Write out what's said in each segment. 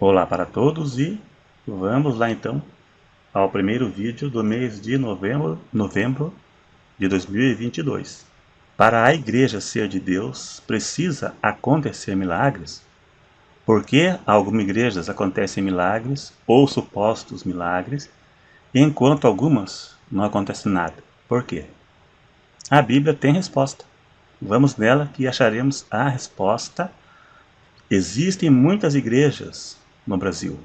Olá para todos e vamos lá então ao primeiro vídeo do mês de novembro de 2022. Para a igreja ser de Deus, precisa acontecer milagres? Por que algumas igrejas acontecem milagres ou supostos milagres, enquanto algumas não acontece nada? Por quê? A Bíblia tem resposta. Vamos nela que acharemos a resposta. Existem muitas igrejas no Brasil.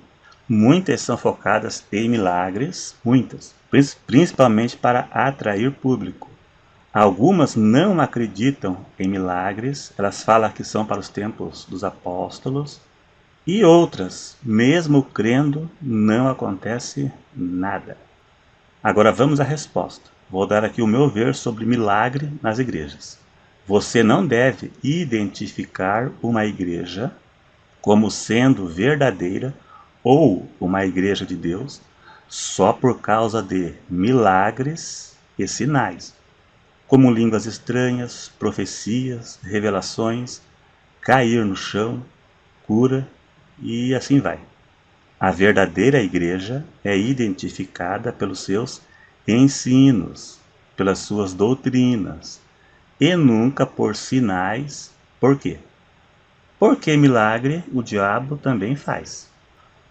Muitas são focadas em milagres, muitas, principalmente para atrair público. Algumas não acreditam em milagres, elas falam que são para os tempos dos apóstolos, e outras, mesmo crendo, não acontece nada. Agora vamos à resposta. Vou dar aqui o meu ver sobre milagre nas igrejas. Você não deve identificar uma igreja como sendo verdadeira ou uma igreja de Deus só por causa de milagres e sinais, como línguas estranhas, profecias, revelações, cair no chão, cura e assim vai. A verdadeira igreja é identificada pelos seus ensinos, pelas suas doutrinas, e nunca por sinais. Por quê? Porque milagre o diabo também faz.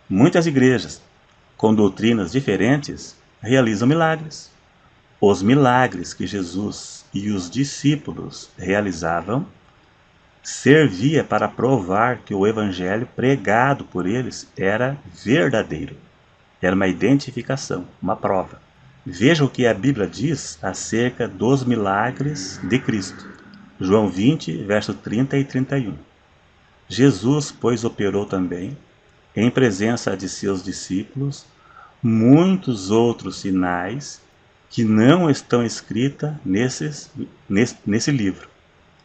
Muitas igrejas, com doutrinas diferentes, realizam milagres. Os milagres que Jesus e os discípulos realizavam servia para provar que o evangelho pregado por eles era verdadeiro. Era uma identificação, uma prova. Veja o que a Bíblia diz acerca dos milagres de Cristo. João 20, verso 30 e 31. Jesus, pois, operou também, em presença de seus discípulos, muitos outros sinais que não estão escritos nesse livro.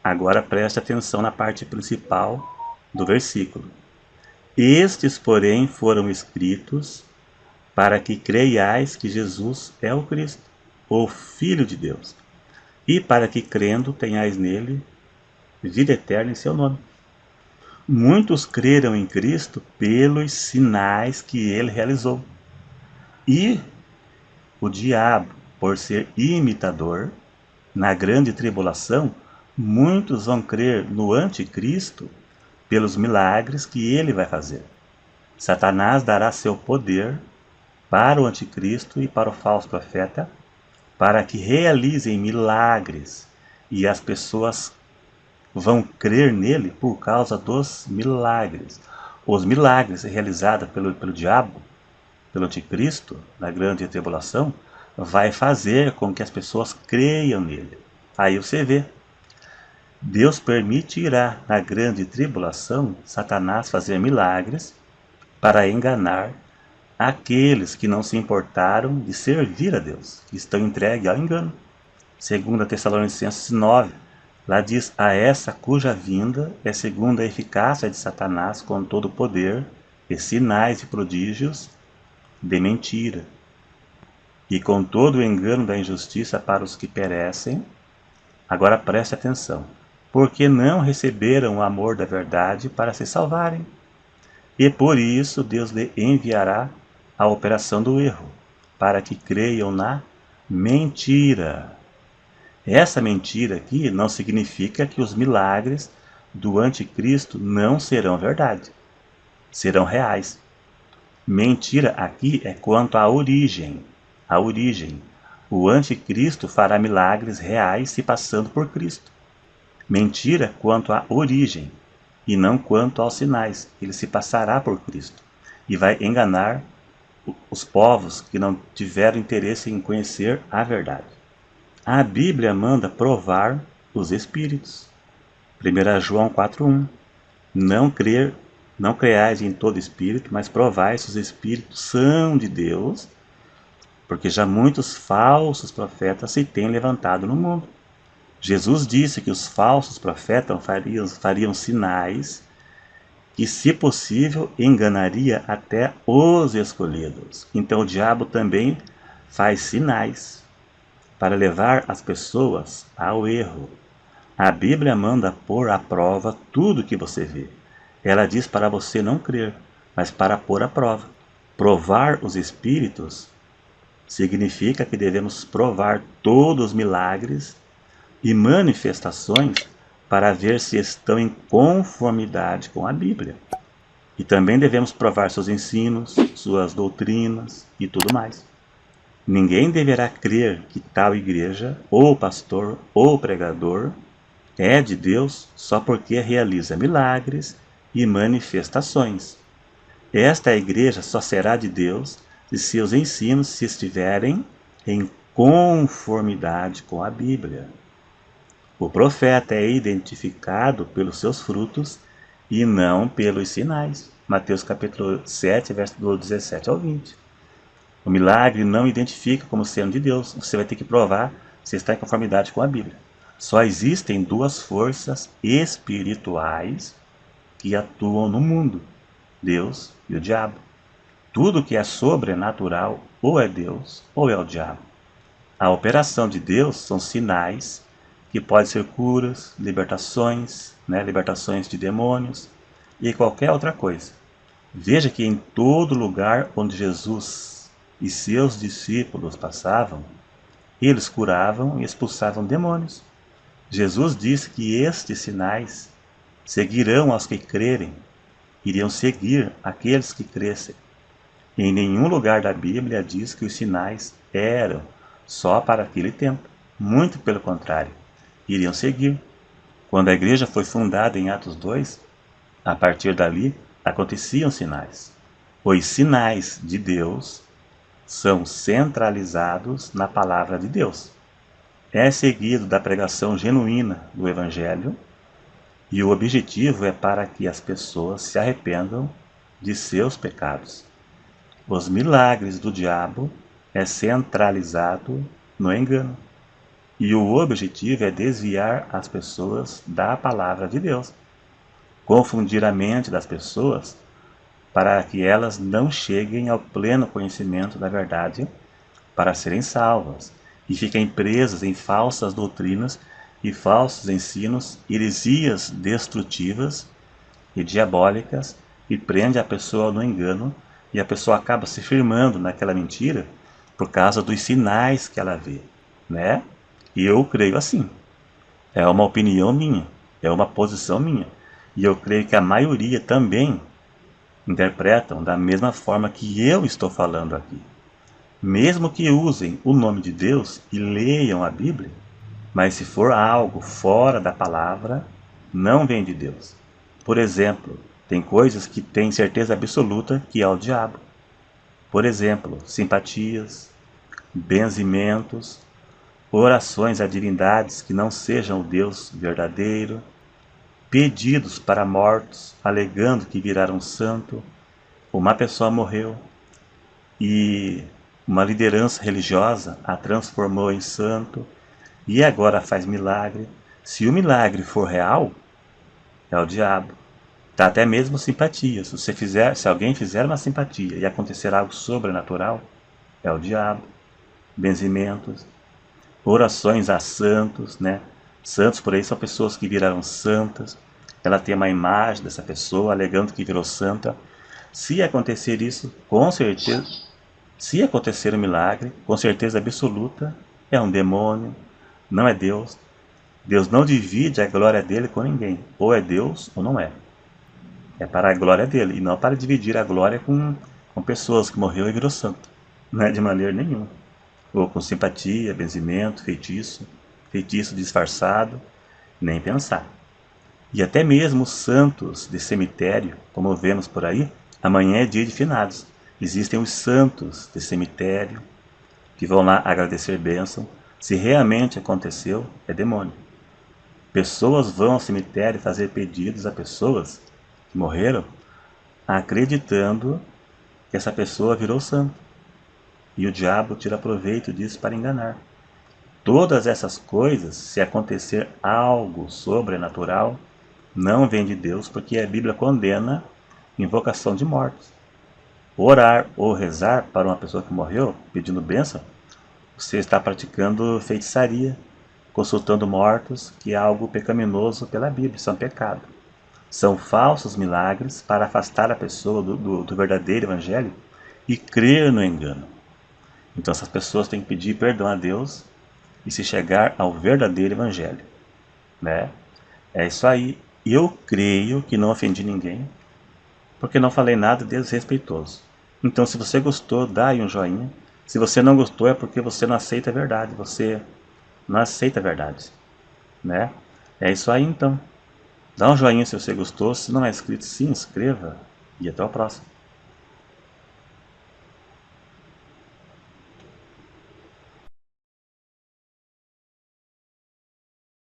Agora preste atenção na parte principal do versículo. Estes, porém, foram escritos para que creiais que Jesus é o Cristo, o Filho de Deus, e para que, crendo, tenhais nele vida eterna em seu nome. Muitos creram em Cristo pelos sinais que ele realizou. E o diabo, por ser imitador, na grande tribulação, muitos vão crer no anticristo pelos milagres que ele vai fazer. Satanás dará seu poder para o anticristo e para o falso profeta, para que realizem milagres, e as pessoas vão crer nele por causa dos milagres. Os milagres realizados pelo diabo, pelo anticristo, na grande tribulação, vai fazer com que as pessoas creiam nele. Aí você vê, Deus permitirá na grande tribulação Satanás fazer milagres para enganar aqueles que não se importaram de servir a Deus, que estão entregues ao engano. 2 Tessalonicenses 9, lá diz: a essa cuja vinda é segundo a eficácia de Satanás com todo o poder e sinais e prodígios de mentira, e com todo o engano da injustiça para os que perecem. Agora preste atenção, porque não receberam o amor da verdade para se salvarem, e por isso Deus lhe enviará a operação do erro, para que creiam na mentira. Essa mentira aqui não significa que os milagres do anticristo não serão verdade, serão reais. Mentira aqui é quanto à origem. A origem. O anticristo fará milagres reais se passando por Cristo. Mentira quanto à origem, e não quanto aos sinais. Ele se passará por Cristo e vai enganar os povos que não tiveram interesse em conhecer a verdade. A Bíblia manda provar os espíritos. 1 João 4:1. Não creais em todo espírito, mas provai se os espíritos são de Deus, porque já muitos falsos profetas se têm levantado no mundo. Jesus disse que os falsos profetas fariam sinais que, se possível, enganaria até os escolhidos. Então o diabo também faz sinais para levar as pessoas ao erro. A Bíblia manda pôr à prova tudo que você vê. Ela diz para você não crer, mas para pôr à prova. Provar os espíritos significa que devemos provar todos os milagres e manifestações para ver se estão em conformidade com a Bíblia. E também devemos provar seus ensinos, suas doutrinas e tudo mais. Ninguém deverá crer que tal igreja, ou pastor, ou pregador, é de Deus só porque realiza milagres e manifestações. Esta igreja só será de Deus se seus ensinos se estiverem em conformidade com a Bíblia. O profeta é identificado pelos seus frutos e não pelos sinais. Mateus capítulo 7, verso do 17 ao 20. O milagre não identifica como sendo de Deus. Você vai ter que provar se está em conformidade com a Bíblia. Só existem duas forças espirituais que atuam no mundo: Deus e o diabo. Tudo que é sobrenatural ou é Deus ou é o diabo. A operação de Deus são sinais que podem ser curas, libertações, libertações de demônios e qualquer outra coisa. Veja que em todo lugar onde Jesus e seus discípulos passavam, eles curavam e expulsavam demônios. Jesus disse que estes sinais seguirão aos que crerem, iriam seguir aqueles que crescem. Em nenhum lugar da Bíblia diz que os sinais eram só para aquele tempo. Muito pelo contrário, iriam seguir. Quando a igreja foi fundada em Atos 2, a partir dali aconteciam sinais. Os sinais de Deus são centralizados na palavra de Deus. É seguido da pregação genuína do Evangelho e o objetivo é para que as pessoas se arrependam de seus pecados. Os milagres do diabo é centralizado no engano. E o objetivo é desviar as pessoas da palavra de Deus. Confundir a mente das pessoas para que elas não cheguem ao pleno conhecimento da verdade para serem salvas e fiquem presas em falsas doutrinas e falsos ensinos, heresias destrutivas e diabólicas, e prende a pessoa no engano, e a pessoa acaba se firmando naquela mentira por causa dos sinais que ela vê, né? E eu creio assim. É uma opinião minha, é uma posição minha. E eu creio que a maioria também interpretam da mesma forma que eu estou falando aqui. Mesmo que usem o nome de Deus e leiam a Bíblia, mas se for algo fora da palavra, não vem de Deus. Por exemplo, tem coisas que têm certeza absoluta que é o diabo. Por exemplo, simpatias, benzimentos, orações a divindades que não sejam o Deus verdadeiro, pedidos para mortos, alegando que viraram santo, uma pessoa morreu e uma liderança religiosa a transformou em santo e agora faz milagre. Se o milagre for real, é o diabo. Tá até mesmo simpatia. Se alguém fizer uma simpatia e acontecer algo sobrenatural, é o diabo. Benzimentos, orações a santos, né? Santos por aí são pessoas que viraram santas. Ela tem uma imagem dessa pessoa alegando que virou santa. Se acontecer isso, com certeza, se acontecer um milagre, com certeza absoluta, é um demônio, não é Deus. Deus não divide a glória dele com ninguém. Ou é Deus ou não é. É para a glória dele e não para dividir a glória com pessoas que morreu e virou santo. Não é de maneira nenhuma. Ou com simpatia, benzimento, feitiço disfarçado, nem pensar. E até mesmo os santos de cemitério, como vemos por aí, amanhã é dia de finados. Existem os santos de cemitério que vão lá agradecer bênção. Se realmente aconteceu, é demônio. Pessoas vão ao cemitério fazer pedidos a pessoas que morreram, acreditando que essa pessoa virou santo. E o diabo tira proveito disso para enganar. Todas essas coisas, se acontecer algo sobrenatural, não vem de Deus, porque a Bíblia condena invocação de mortos. Orar ou rezar para uma pessoa que morreu, pedindo bênção, você está praticando feitiçaria, consultando mortos, que é algo pecaminoso pela Bíblia, isso é um pecado. São falsos milagres para afastar a pessoa do verdadeiro evangelho e crer no engano. Então essas pessoas têm que pedir perdão a Deus e se chegar ao verdadeiro evangelho, né? É isso aí. Eu creio que não ofendi ninguém, porque não falei nada desrespeitoso. Então, se você gostou, dá aí um joinha. Se você não gostou, é porque você não aceita a verdade. Você não aceita a verdade, né? É isso aí, então. Dá um joinha se você gostou. Se não é inscrito, se inscreva. E até o próximo.